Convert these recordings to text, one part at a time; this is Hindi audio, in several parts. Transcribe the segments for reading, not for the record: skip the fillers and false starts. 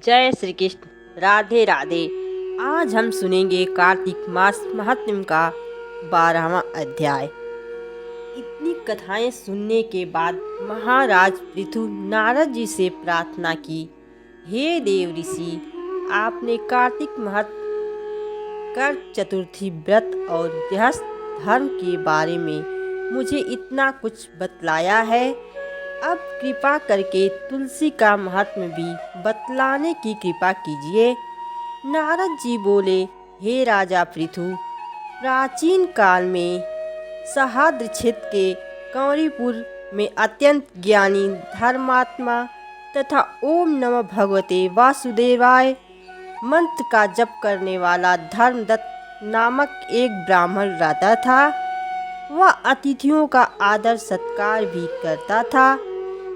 जय श्री कृष्ण। राधे राधे। आज हम सुनेंगे कार्तिक मास महात्म्य का 12वां अध्याय। इतनी कथाएं सुनने के बाद महाराज पृथु नारद जी से प्रार्थना की, हे देव ऋषि, आपने कार्तिक महत्व, कर चतुर्थी व्रत और गृहस्थ धर्म के बारे में मुझे इतना कुछ बतलाया है। अब कृपा करके तुलसी का महत्व भी बतलाने की कृपा कीजिए। नारद जी बोले, हे राजा पृथु, प्राचीन काल में सहाद्र क्षेत्र के कौरीपुर में अत्यंत ज्ञानी धर्मात्मा तथा ओम नमः भगवते वासुदेवाय मंत्र का जप करने वाला धर्मदत्त नामक एक ब्राह्मण रहता था। वह अतिथियों का आदर सत्कार भी करता था।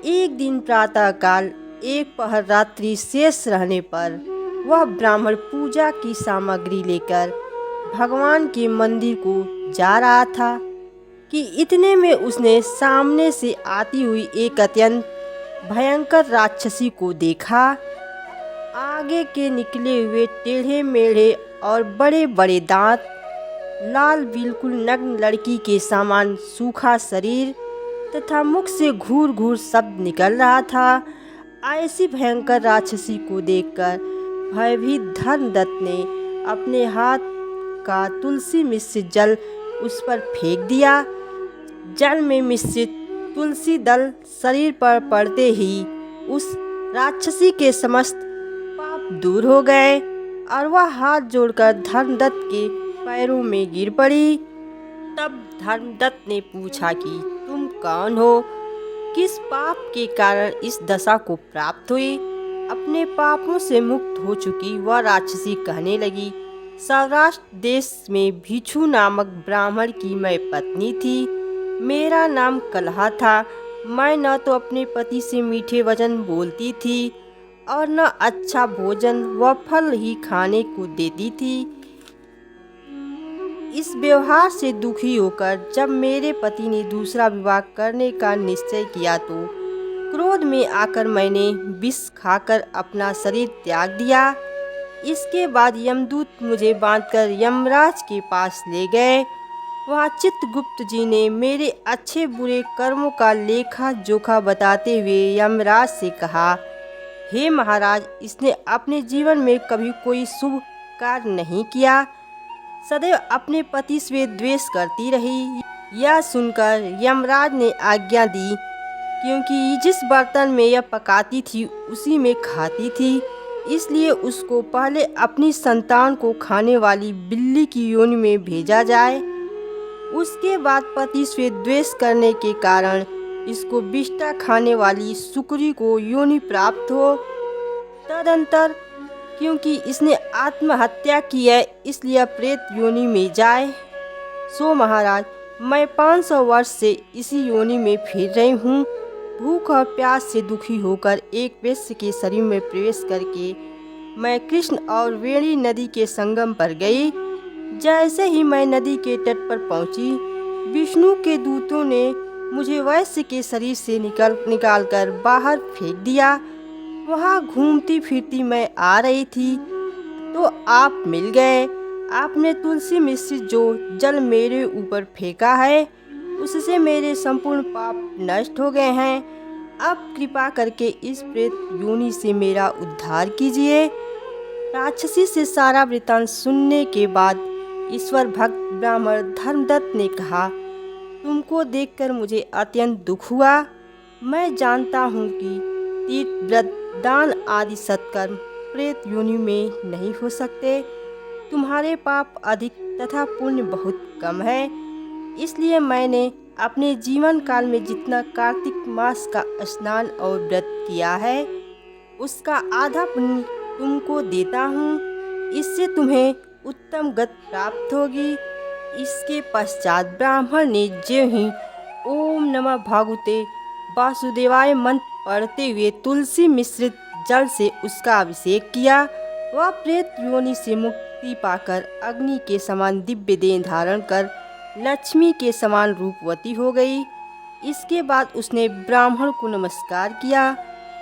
एक दिन प्रातःकाल एक पहर रात्रि शेष रहने पर वह ब्राह्मण पूजा की सामग्री लेकर भगवान के मंदिर को जा रहा था कि इतने में उसने सामने से आती हुई एक अत्यंत भयंकर राक्षसी को देखा। आगे के निकले हुए टेढ़े मेढ़े और बड़े बड़े दांत, लाल बिल्कुल नग्न लड़की के समान सूखा शरीर तथा मुख से घूर घूर शब्द निकल रहा था। ऐसी भयंकर राक्षसी को देखकर भयभीत धर्मदत्त ने अपने हाथ का तुलसी मिश्रित जल उस पर फेंक दिया। जल में मिश्रित तुलसी दल शरीर पर पड़ते ही उस राक्षसी के समस्त पाप दूर हो गए और वह हाथ जोड़कर धर्मदत्त के पैरों में गिर पड़ी। तब धर्मदत्त ने पूछा कि तुम कौन हो, किस पाप के कारण इस दशा को प्राप्त हुई। अपने पापों से मुक्त हो चुकी वह राक्षसी कहने लगी, सौराष्ट्र देश में भिक्षु नामक ब्राह्मण की मैं पत्नी थी। मेरा नाम कलहा था। मैं न तो अपने पति से मीठे वचन बोलती थी और न अच्छा भोजन व फल ही खाने को देती थी। इस व्यवहार से दुखी होकर जब मेरे पति ने दूसरा विवाह करने का निश्चय किया तो क्रोध में आकर मैंने विष खाकर अपना शरीर त्याग दिया। इसके बाद यमदूत मुझे बांधकर यमराज के पास ले गए। वहाँ चित्रगुप्त जी ने मेरे अच्छे बुरे कर्मों का लेखा जोखा बताते हुए यमराज से कहा, हे महाराज, इसने अपने जीवन में कभी कोई शुभ कार्य नहीं किया, सदैव अपने पति से द्वेष करती रही। यह सुनकर यमराज ने आज्ञा दी, क्योंकि जिस बर्तन में यह पकाती थी उसी में खाती थी, इसलिए उसको पहले अपनी संतान को खाने वाली बिल्ली की योनि में भेजा जाए। उसके बाद पति से द्वेष करने के कारण इसको विष्ठा खाने वाली सुकरी को योनि प्राप्त हो। तदंतर क्योंकि इसने आत्महत्या की है, इसलिए प्रेत योनि में जाए। सो महाराज, मैं 500 वर्ष से इसी योनि में फिर रही हूँ। भूख और प्यास से दुखी होकर एक वेश्या के शरीर में प्रवेश करके मैं कृष्ण और वेणी नदी के संगम पर गई। जैसे ही मैं नदी के तट पर पहुंची, विष्णु के दूतों ने मुझे वैश्य के शरीर से निकाल कर बाहर फेंक दिया। वहाँ घूमती फिरती मैं आ रही थी तो आप मिल गए। आपने तुलसी मिश्रित जो जल मेरे ऊपर फेंका है, उससे मेरे संपूर्ण पाप नष्ट हो गए हैं। अब कृपा करके इस प्रेत योनि से मेरा उद्धार कीजिए। राक्षसी से सारा वृत्तांत सुनने के बाद ईश्वर भक्त ब्राह्मण धर्मदत्त ने कहा, तुमको देखकर मुझे अत्यंत दुख हुआ। मैं जानता हूँ कि तीर्थ व्रत दान आदि सत्कर्म प्रेत योनि में नहीं हो सकते। तुम्हारे पाप अधिक तथा पुण्य बहुत कम है, इसलिए मैंने अपने जीवन काल में जितना कार्तिक मास का स्नान और व्रत किया है, उसका आधा पुण्य तुमको देता हूँ। इससे तुम्हें उत्तम गति प्राप्त होगी। इसके पश्चात ब्राह्मण ने ज्यों ही ओम नमः भगवते वासुदेवाय मंत्र पढ़ते हुए तुलसी मिश्रित जल से उसका अभिषेक किया। वह प्रेत योनि से मुक्ति पाकर अग्नि के समान दिव्य देह धारण कर लक्ष्मी के समान रूपवती हो गई। इसके बाद उसने ब्राह्मण को नमस्कार किया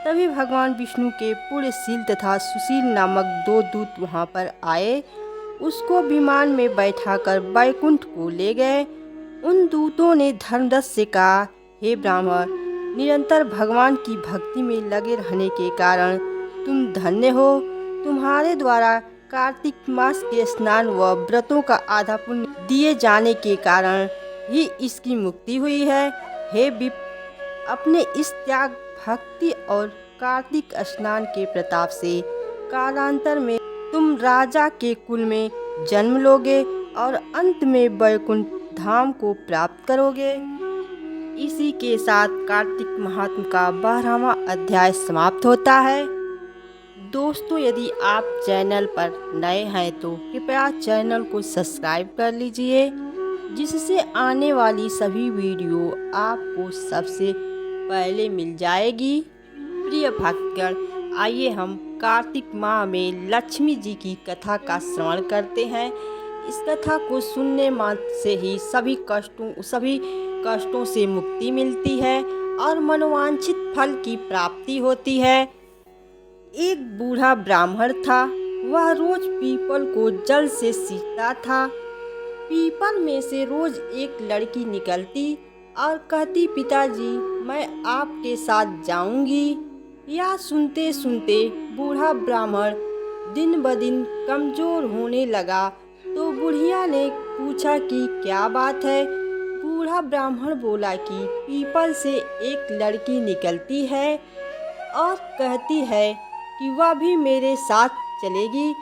तभी भगवान विष्णु के पुण्यशील तथा सुशील नामक 2 दूत वहां पर आए। उसको विमान में बैठाकर वैकुंठ को ले गए। उन दूतों ने धर्मरथ से कहा, हे ब्राह्मण, निरंतर भगवान की भक्ति में लगे रहने के कारण तुम धन्य हो। तुम्हारे द्वारा कार्तिक मास के स्नान व व्रतों का आधा पुण्य दिए जाने के कारण ही इसकी मुक्ति हुई है। हे विप, अपने इस त्याग, भक्ति और कार्तिक स्नान के प्रताप से कालांतर में तुम राजा के कुल में जन्म लोगे और अंत में वैकुंठ धाम को प्राप्त करोगे। इसी के साथ कार्तिक महात्म का 12वां अध्याय समाप्त होता है। दोस्तों, यदि आप चैनल पर नए हैं तो कृपया चैनल को सब्सक्राइब कर लीजिए, जिससे आने वाली सभी वीडियो आपको सबसे पहले मिल जाएगी। प्रिय भक्तगण, आइए हम कार्तिक माह में लक्ष्मी जी की कथा का श्रवण करते हैं। इस कथा को सुनने मात्र से ही सभी कष्टों से मुक्ति मिलती है और मनोवांछित फल की प्राप्ति होती है। एक बूढ़ा ब्राह्मण था। वह रोज पीपल को जल से सींचता था। पीपल में से रोज एक लड़की निकलती और कहती, पिताजी, मैं आपके साथ जाऊंगी। यह सुनते सुनते बूढ़ा ब्राह्मण दिन ब दिन कमजोर होने लगा। तो बुढ़िया ने पूछा कि क्या बात है। बूढ़ा ब्राह्मण बोला कि पीपल से एक लड़की निकलती है और कहती है कि वह भी मेरे साथ चलेगी।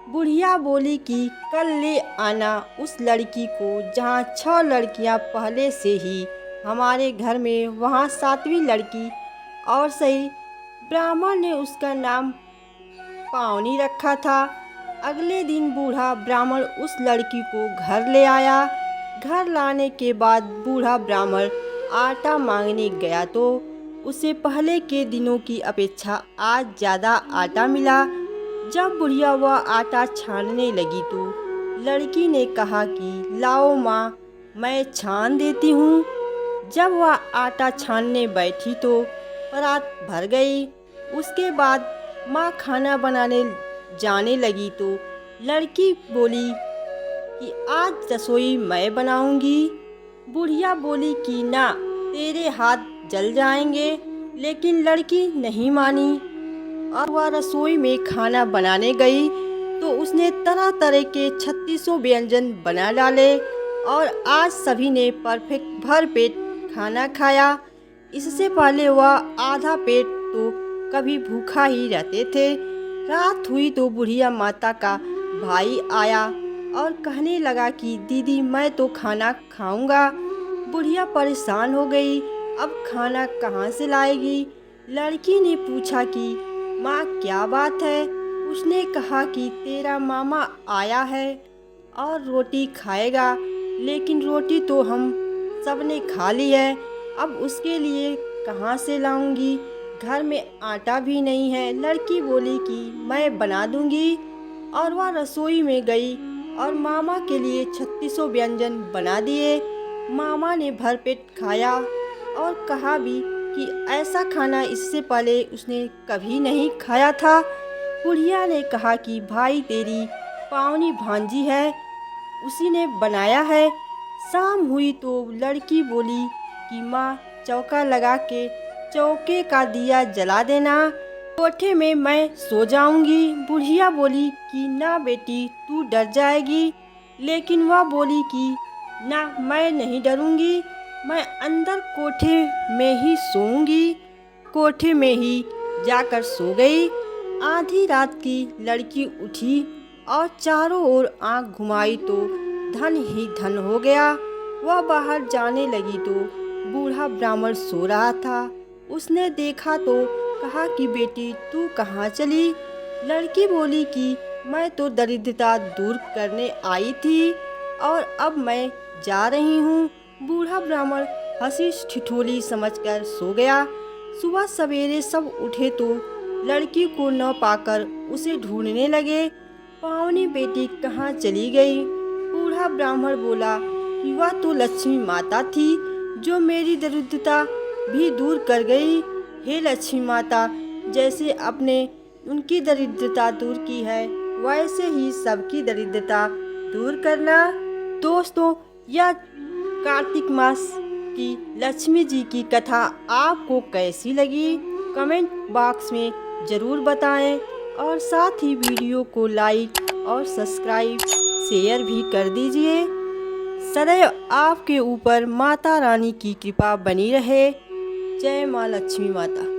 बुढ़िया बोली कि कल ले आना उस लड़की को, जहाँ 6 लड़कियाँ पहले से ही हमारे घर में, वहाँ 7वीं लड़की और सही। ब्राह्मण ने उसका नाम पावनी रखा था। अगले दिन बूढ़ा ब्राह्मण उस लड़की को घर ले आया। घर लाने के बाद बूढ़ा ब्राह्मण आटा मांगने गया तो उसे पहले के दिनों की अपेक्षा आज ज़्यादा आटा मिला। जब बुढ़िया वह आटा छानने लगी तो लड़की ने कहा कि लाओ माँ, मैं छान देती हूँ। जब वह आटा छानने बैठी तो परात भर गई। उसके बाद माँ खाना बनाने जाने लगी तो लड़की बोली कि आज रसोई मैं बनाऊंगी। बुढ़िया बोली कि ना, तेरे हाथ जल जाएंगे। लेकिन लड़की नहीं मानी और वह रसोई में खाना बनाने गई तो उसने तरह तरह के 3600 व्यंजन बना डाले और आज सभी ने परफेक्ट भर पेट खाना खाया। इससे पहले वह आधा पेट तो कभी भूखा ही रहते थे। रात हुई तो बुढ़िया माता का भाई आया और कहने लगा कि दीदी, मैं तो खाना खाऊंगा। बुढ़िया परेशान हो गई, अब खाना कहाँ से लाएगी। लड़की ने पूछा कि माँ, क्या बात है। उसने कहा कि तेरा मामा आया है और रोटी खाएगा, लेकिन रोटी तो हम सब ने खा ली है, अब उसके लिए कहाँ से लाऊंगी। घर में आटा भी नहीं है। लड़की बोली कि मैं बना दूंगी और वह रसोई में गई और मामा के लिए 3600 व्यंजन बना दिए। मामा ने भरपेट खाया और कहा भी कि ऐसा खाना इससे पहले उसने कभी नहीं खाया था। बुढ़िया ने कहा कि भाई, तेरी पावनी भांजी है, उसी ने बनाया है। शाम हुई तो लड़की बोली कि माँ, चौका लगा के चौके का दिया जला देना, कोठे में मैं सो जाऊंगी। बुढ़िया बोली कि ना बेटी, तू डर जाएगी। लेकिन वह बोली कि ना, मैं नहीं डरूंगी, मैं अंदर कोठे में ही सोऊंगी। कोठे में ही जाकर सो गई। आधी रात की लड़की उठी और चारों ओर आंख घुमाई तो धन ही धन हो गया। वह बाहर जाने लगी तो बूढ़ा ब्राह्मण सो रहा था। उसने देखा तो कहा कि बेटी, तू कहाँ चली। लड़की बोली कि मैं तो दरिद्रता दूर करने आई थी और अब मैं जा रही हूँ। बूढ़ा ब्राह्मण हंसी ठिठोली समझकर सो गया। सुबह सवेरे सब उठे तो लड़की को न पाकर उसे ढूंढने लगे। पावनी बेटी कहाँ चली गई। बूढ़ा ब्राह्मण बोला कि वह तो लक्ष्मी माता थी, जो मेरी दरिद्रता भी दूर कर गई। हे लक्ष्मी माता, जैसे आपने उनकी दरिद्रता दूर की है, वैसे ही सबकी दरिद्रता दूर करना। दोस्तों, यह कार्तिक मास की लक्ष्मी जी की कथा आपको कैसी लगी, कमेंट बॉक्स में ज़रूर बताएं और साथ ही वीडियो को लाइक और सब्सक्राइब शेयर भी कर दीजिए। सदैव आपके ऊपर माता रानी की कृपा बनी रहे। जय माँ लक्ष्मी माता।